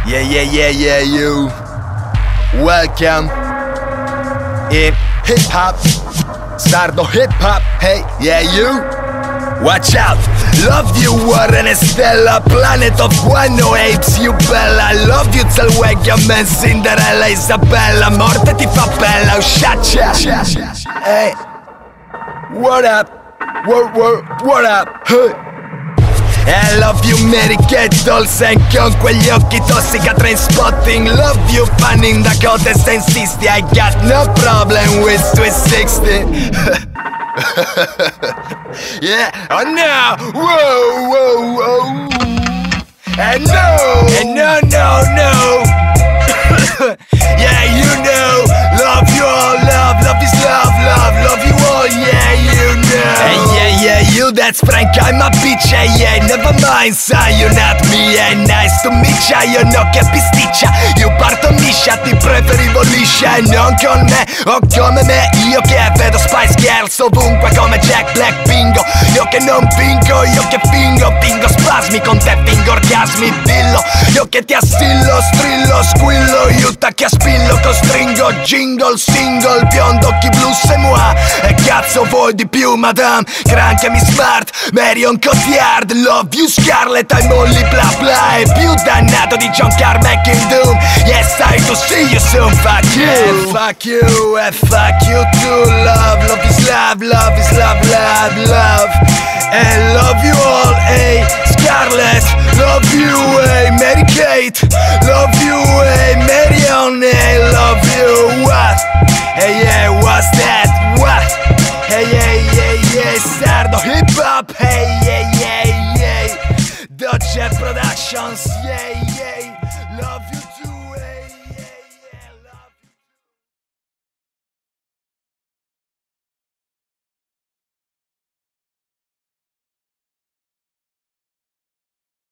Yeah, you. Welcome in hip hop, sardo hip hop. Hey, yeah, you. Watch out. Love you, Warren e Stella, Planet of One, no apes, you bella. Love you, Zellweger, man, Cinderella, Isabella. Morte ti fa bella, oh sciaccia. Hey, what up? What up? Hey. I love you, Mary Kate Olsen, con quegli occhi tossica, Trainspotting. Love you, Fanning Dakota, se insisti, I got no problem with Sweet 16. Yeah, oh no, whoa. And no. Yeah, you know, love you all, love is love you all, yeah, you know. Hey, yeah, you, that's Frank, I'm a bitch, yeah, never mind, sai, you're not me, nice to meet ya, io no che pisticcia, io parto miscia, ti preferivo liscia e non con me, o come me, io che vedo Spice Girls ovunque come Jack Black Bingo, io che non vinco, io che fingo spasmi, con te fingo orgasmi, dillo, io che ti assillo, strillo, squillo, aiuta che aspillo, costringo, jingle, single, biondo, occhi blu, c'est moi, e cazzo vuoi di più, madame, crancami smart, Marion Cotillard, love you Scarlett, I'm only bla bla, è più dannato di John Carmack in Doom, yes, I to see you soon, fuck you, and fuck you too, love is love is love, and love you all, hey, Scarlett, love you, hey, Mary Kate, love you, hey, Marion, hey, love you, what, hey, yeah, what's that, what, hey, yeah, sardo hip hop, hey, yeah, Dodge Productions, yeah, love you.